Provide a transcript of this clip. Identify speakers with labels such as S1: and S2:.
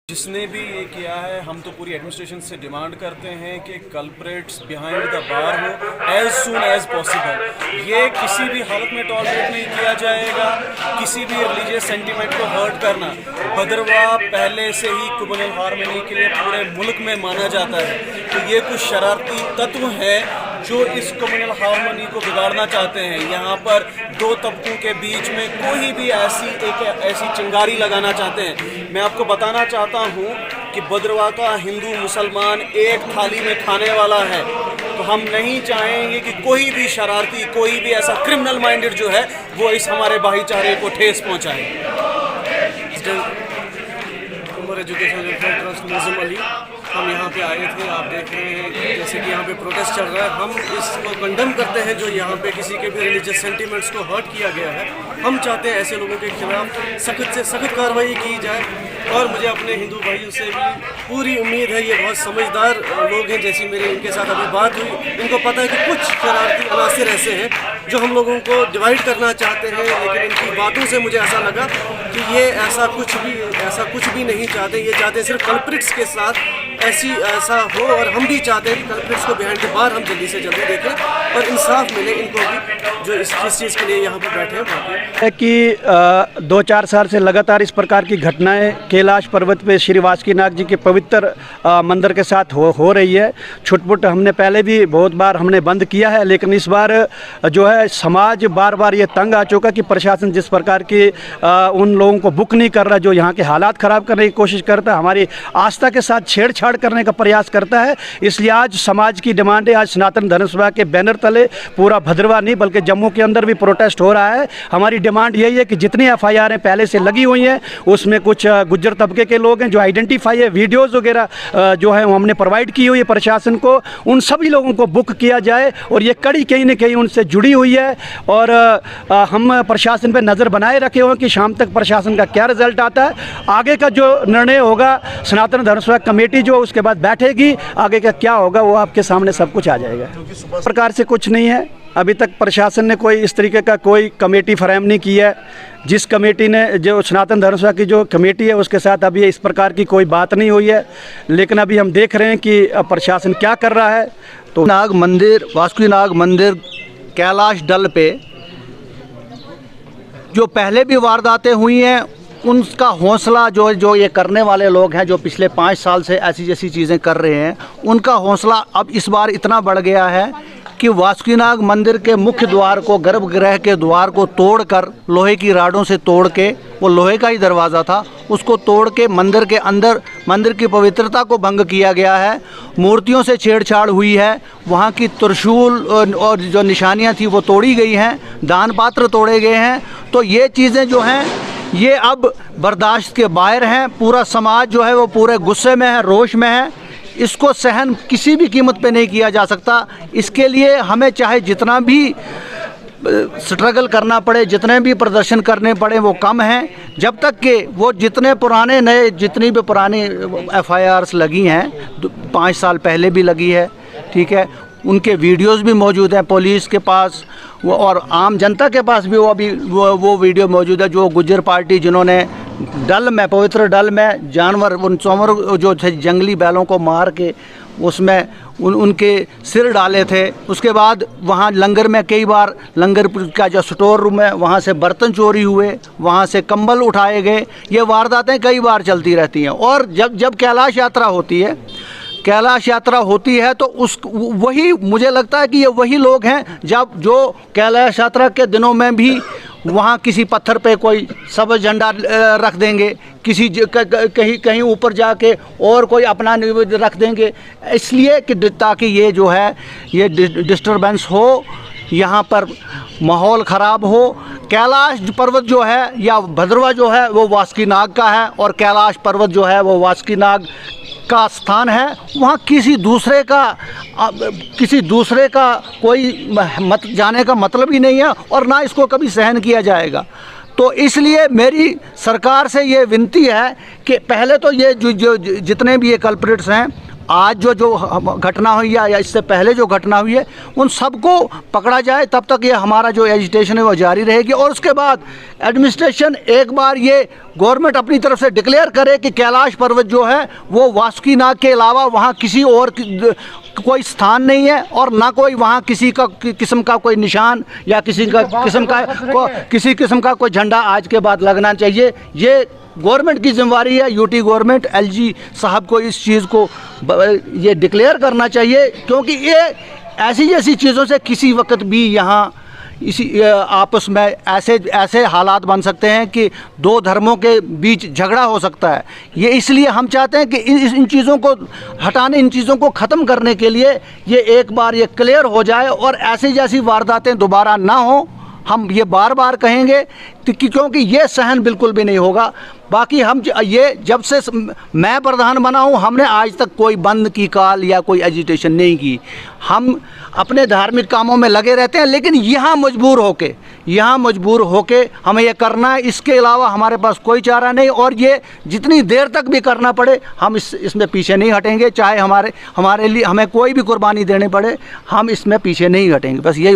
S1: जिसने भी ये किया है, हम तो पूरी एडमिनिस्ट्रेशन से डिमांड करते हैं कि कल्प्रेट्स बिहाइंड द बार हो एज सून एज पॉसिबल। ये किसी भी हालत में टॉलरेट नहीं किया जाएगा। किसी भी रिलीजियस सेंटिमेंट को हर्ट करना, भद्रवाह पहले से ही कम्युनल हार्मनी के लिए पूरे मुल्क में माना जाता है। तो ये कुछ शरारती तत्व हैं जो इस कम्युनल हार्मनी को बिगाड़ना चाहते हैं। यहाँ पर दो तबकों के बीच में कोई भी ऐसी चिंगारी लगाना चाहते हैं। मैं आपको बताना चाहता हूँ कि भद्रवाह का हिंदू मुसलमान एक थाली में खाने वाला है। तो हम नहीं चाहेंगे कि कोई भी शरारती, कोई भी ऐसा क्रिमिनल माइंडेड जो है वो इस हमारे भाईचारे को ठेस पहुँचाए। उमर एजुकेशन वेलफेयर ट्रस्ट नज़म अली, हम यहाँ पे आए थे। आप देख रहे हैं कि जैसे कि यहाँ पे प्रोटेस्ट चल रहा है। हम इसको कंडेम करते हैं जो यहाँ पे किसी के भी रिलीजियस सेंटिमेंट्स को हर्ट किया गया है। हम चाहते हैं ऐसे लोगों के खिलाफ सख्त से सख्त कार्रवाई की जाए। और मुझे अपने हिंदू भाइयों से भी पूरी उम्मीद है, ये बहुत समझदार लोग हैं। जैसी मेरी इनके साथ अभी बात हुई, इनको पता है कि कुछ शरारती अनासर ऐसे हैं जो हम लोगों को डिवाइड करना चाहते हैं। लेकिन इनकी बातों से मुझे ऐसा लगा कि ये ऐसा कुछ भी नहीं चाहते। ये चाहते हैं सिर्फ कल्प्रिट्स के साथ ऐसा हो। और हम भी चाहते हैं कि कल्प्रिट्स को बिहाइंड द बार हम जल्दी से जल्दी देखें और इंसाफ मिले इनको भी, जो जिस चीज़ के लिए यहाँ पर बैठे हैं।
S2: कि 2-4 साल से लगातार इस प्रकार की घटनाएं कैलाश पर्वत पे श्री वासुकीनाग जी के पवित्र मंदिर के साथ हो रही है। छुटपुट हमने पहले भी बहुत बार हमने बंद किया है, लेकिन इस बार जो है समाज बार बार ये तंग आ चुका कि प्रशासन जिस प्रकार की उन लोगों को बुक नहीं कर रहा, जो यहाँ के हालात ख़राब करने की कोशिश करता है, हमारी आस्था के साथ छेड़छाड़ करने का प्रयास करता है। इसलिए आज समाज की डिमांड है, आज सनातन धर्म सभा के बैनर तले पूरा भद्रवाह नहीं बल्कि जम्मू के अंदर भी प्रोटेस्ट हो रहा है। हमारी डिमांड यही है कि जितनी FIR पहले से लगी हुई हैं उसमें कुछ गुज्जर तबके के लोग हैं जो आइडेंटिफाई है, वीडियोज़ वगैरह जो है वो हमने प्रोवाइड की हुई है प्रशासन को, उन सभी लोगों को बुक किया जाए। और ये कड़ी कहीं न कहीं उनसे जुड़ी हुई है। और हम प्रशासन पर नज़र बनाए रखे हुए कि शाम तक प्रशासन का क्या रिजल्ट आता है। आगे का जो निर्णय होगा सनातन धर्म सभा कमेटी जो उसके बाद बैठेगी, आगे का क्या होगा वो आपके सामने सब कुछ आ जाएगा। प्रकार से कुछ नहीं है, अभी तक प्रशासन ने कोई इस तरीके का कोई कमेटी फ्रेम नहीं की है। जिस कमेटी ने, जो सनातन धर्म सभा की जो कमेटी है उसके साथ अभी इस प्रकार की कोई बात नहीं हुई है। लेकिन अभी हम देख रहे हैं कि प्रशासन क्या कर रहा है। तो
S3: नाग मंदिर, वासुकीनाग मंदिर कैलाश डल पे जो पहले भी वारदातें हुई हैं, उनका हौसला जो ये करने वाले लोग हैं, जो पिछले 5 साल से ऐसी जैसी चीज़ें कर रहे हैं, उनका हौसला अब इस बार इतना बढ़ गया है कि वासुकीनाग मंदिर के मुख्य द्वार को, गर्भगृह के द्वार को तोड़कर, लोहे की राडों से तोड़ के, वो लोहे का ही दरवाज़ा था, उसको तोड़ के मंदिर के अंदर मंदिर की पवित्रता को भंग किया गया है। मूर्तियों से छेड़छाड़ हुई है, वहाँ की त्रिशूल और जो निशानियाँ थी वो तोड़ी गई हैं, दान पात्र तोड़े गए हैं। तो ये चीज़ें जो हैं ये अब बर्दाश्त के बाहर हैं। पूरा समाज जो है वो पूरे गुस्से में है, रोष में है। इसको सहन किसी भी कीमत पे नहीं किया जा सकता। इसके लिए हमें चाहे जितना भी स्ट्रगल करना पड़े, जितने भी प्रदर्शन करने पड़े, वो कम हैं। जब तक कि वो जितनी भी पुरानी FIRs लगी हैं, 5 साल पहले भी लगी है, ठीक है, उनके वीडियोस भी मौजूद हैं पुलिस के पास, वो और आम जनता के पास भी वो वीडियो मौजूद है। जो गुज्जर पार्टी जिन्होंने डल में, पवित्र डल में जानवर, उन चौमर जो थे जंगली बैलों को मार के उसमें उनके सिर डाले थे। उसके बाद वहाँ लंगर में कई बार, लंगर का जो स्टोर रूम है वहाँ से बर्तन चोरी हुए, वहाँ से कंबल उठाए गए। ये वारदातें कई बार चलती रहती हैं। और जब कैलाश यात्रा होती है तो वही, मुझे लगता है कि ये वही लोग हैं जो कैलाश यात्रा के दिनों में भी वहाँ किसी पत्थर पे कोई सबज झंडा रख देंगे, कहीं ऊपर जाके और कोई अपना रख देंगे, इसलिए कि ताकि ये जो है ये डिस्टर्बेंस हो, यहाँ पर माहौल ख़राब हो। कैलाश पर्वत जो है या भद्रवाह जो है वो वासुकीनाग का है, और कैलाश पर्वत जो है वो वासुकीनाग का स्थान है। वहाँ किसी दूसरे का कोई जाने का मतलब ही नहीं है, और ना इसको कभी सहन किया जाएगा। तो इसलिए मेरी सरकार से ये विनती है कि पहले तो ये जो जितने भी ये कल्प्रिट्स हैं आज जो घटना हुई है या इससे पहले जो घटना हुई है उन सबको पकड़ा जाए, तब तक ये हमारा जो एजिटेशन है वो जारी रहेगी। और उसके बाद एडमिनिस्ट्रेशन एक बार ये गवर्नमेंट अपनी तरफ से डिक्लेयर करे कि कैलाश पर्वत जो है वो वासुकीनाग के अलावा वहाँ किसी और कोई स्थान नहीं है, और ना कोई वहाँ किसी का किस्म का कोई निशान या किसी किस्म का कोई झंडा आज के बाद लगना चाहिए। ये गवर्नमेंट की जिम्मेवारी है। यूटी गवर्नमेंट एलजी साहब को इस चीज़ को ये डिक्लेयर करना चाहिए, क्योंकि ये ऐसी चीज़ों से किसी वक्त भी यहाँ इसी आपस में ऐसे हालात बन सकते हैं कि दो धर्मों के बीच झगड़ा हो सकता है। ये इसलिए हम चाहते हैं कि इन चीज़ों को हटाने, इन चीज़ों को ख़त्म करने के लिए ये एक बार ये क्लियर हो जाए और ऐसी जैसी वारदातें दोबारा ना हो। हम ये बार बार कहेंगे क्योंकि ये सहन बिल्कुल भी नहीं होगा। बाकी हम ये जब से मैं प्रधान बना हूँ हमने आज तक कोई बंद की कॉल या कोई एजिटेशन नहीं की। हम अपने धार्मिक कामों में लगे रहते हैं, लेकिन यहाँ मजबूर होके हमें ये करना है। इसके अलावा हमारे पास कोई चारा नहीं, और ये जितनी देर तक भी करना पड़े हम इसमें पीछे नहीं हटेंगे। चाहे हमारे लिए हमें कोई भी कुर्बानी देनी पड़े, हम इसमें पीछे नहीं हटेंगे। बस यही